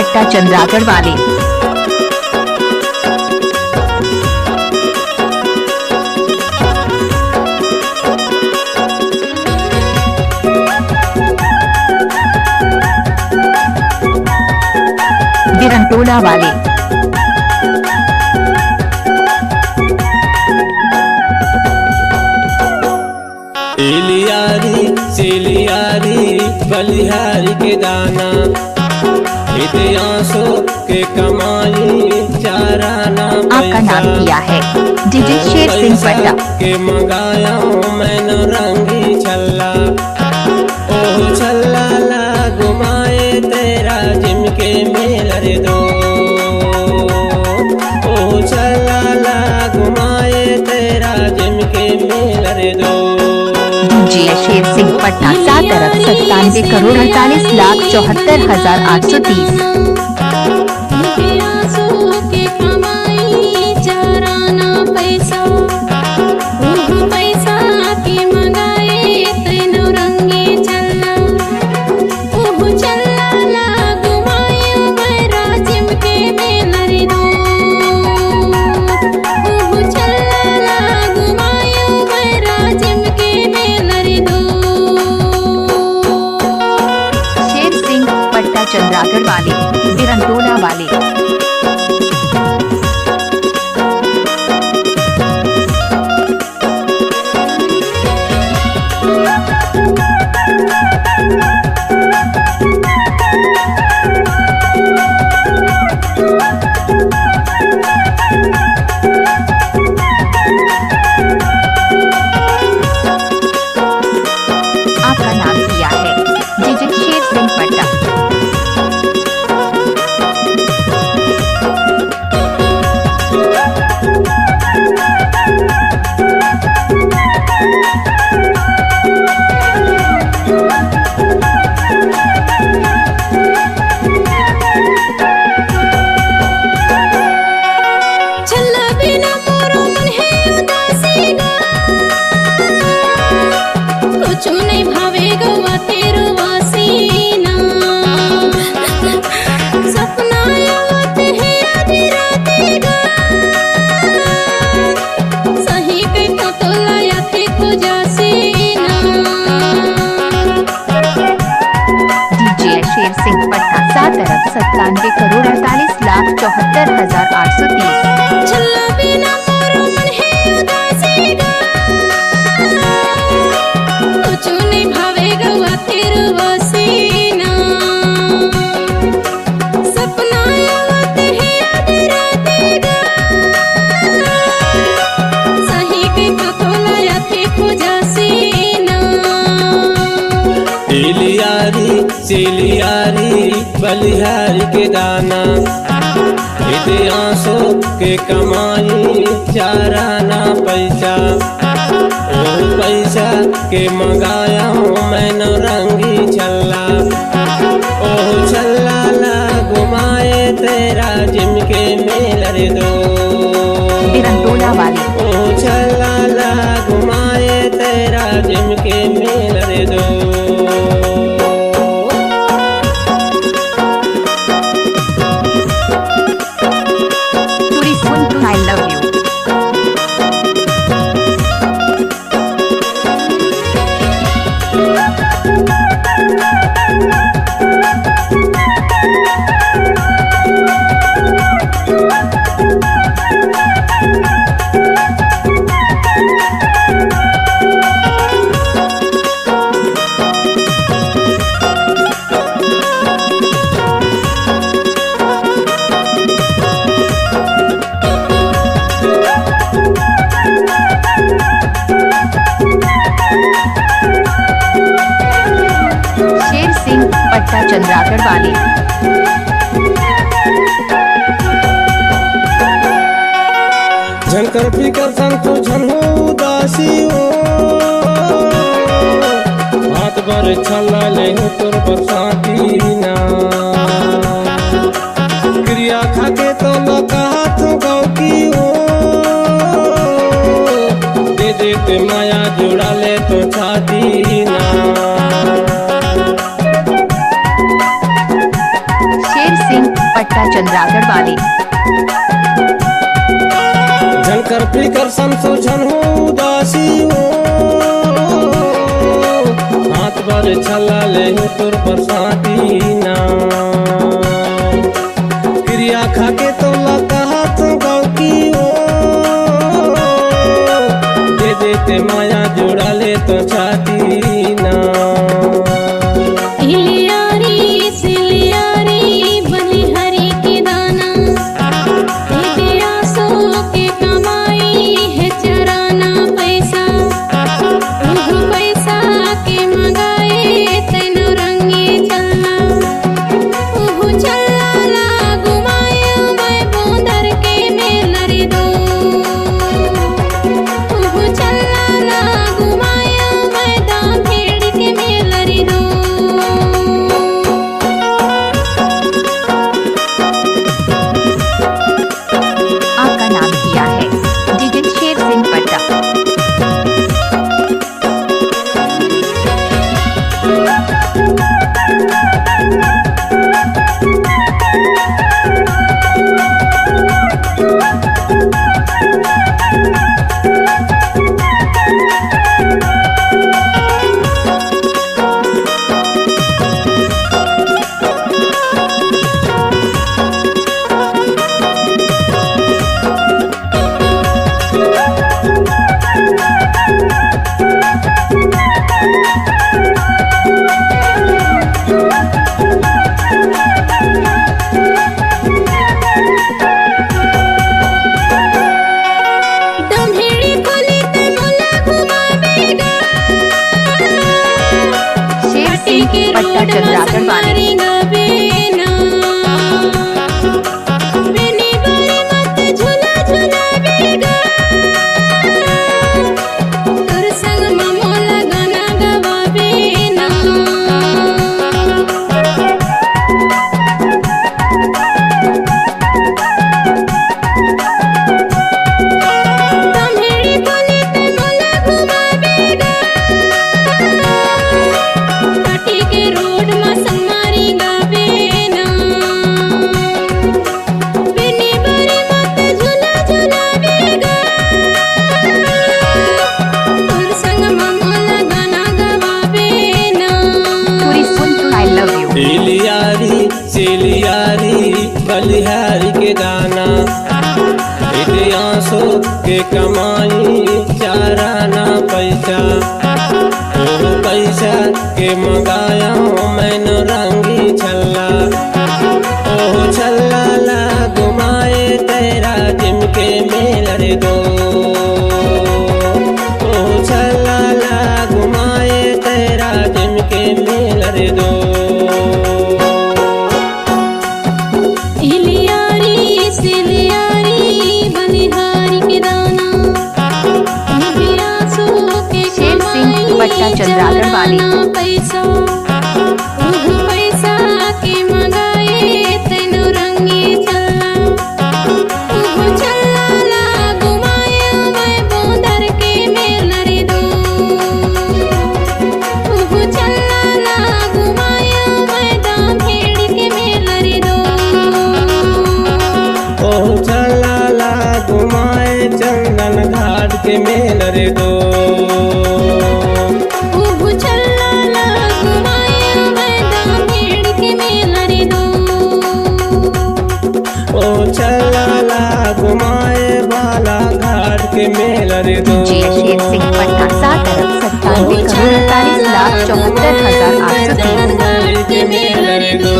पट्टा चंद्रागढ़ वाले। बिरंटोला वाले। इलियारी सिलियारी बलिहारी के दाना, इतिहासों के कमाई चाराना। आपका नाम किया है डीजे शेर सिंह पट्टा के मंगाया मैंने रंगी छल्ला। ओह छल्ला ला घुमाए तेरा जिमके मेल रे दो। ओह छल्ला ला घुमाए तेरा जिमके मेल रे दो। डीजे शेर सिंह पट्टा 7 अरब 97 करोड़ 48 लाख 74,830। चंद्रागढ़ वाले। बिरंटोला वाले। आपका नाम किया है डीजे शेर सिंह पट्टा। शेर सिंह पट्टा 7 अरब 97 करोड़ 48 लाख 74,830। सिलियारी बलिहारी के दाना, इतिहासों के कमाई चाराना पैसा। ओ पैसा के मंगाया मैंने रंगी छल्ला। ओह छल्ला ला घुमाए तेरा जिमके मेल रे दो। बिरंटोला वाले। ओह छल्ला ला घुमाए तेरा जिमके मेल रे दो। I love you. Sher Singh पट्टा चंद्रागढ़ वाले। झनकर फिकर संग तो झनहु उदासी हो। हाथ बर छल्ला ले तोर बरसाती ना। क्रिया खाके तो लका हाथ गौकी हो। दे दे माया जोड़ा ले तो छाती ना। शेर सिंह पट्टा चंद्रागढ़ वाले। झनकर फिकर समसो झन हो उदासी हो, हाथ पर छला ले तुर बरसाती ना, क्रिया खाके तो लगा हाथ गाँव की हो, दे देते माया जोड़ा ले तो छाती ना। इलियारी सिलियारी बलिहारी के दाना, सो के कमाई है चराना पैसा, पैसा के मंगाए तेनो रंगी चलना, चलना ला घुमाया मैं बोंदर के मेलरी दो, चलना ला घुमाया मैं दामखेड़ के मेलरी दो। आपका नाम किया है जिगन शेर सिंह पट्टा। पट्टा चंद्रागढ़ वाले। सिलियारी सिलियारी बलिहारी के दाना, आंसू के कमाई चाराना पैसा, पैसा के मंगाया मैंने रंगी छल्ला, ओ छल्ला ला घुमाए तेरा जिमके मेलर दो, ओ छल्ला ला घुमाए तेरा जिमके मेलर दो। इलियारी सिलियारी बलिहारी के दाना, शेर सिंह पट्टा चंद्रागढ़ वाले। पैसा पैसा के मंगाए तेनो रंगी चलना, चलना ला घुमाया मैं बोंदर के मेलरी दो, चलना ला घुमाया मैं दामखेड़ के मेलरी दो। ओ चला ला घुमाए चंदन घाट के मेलर दो, चलना ला घुमाया मैं दामखेड़ के मेलरी दो, ओ चला ला घुमाए बाला घाट के मेलर दो। शेर सिंह पट्टा 7 अरब 97 करोड़ 48 लाख 74,803। के मेलर दो।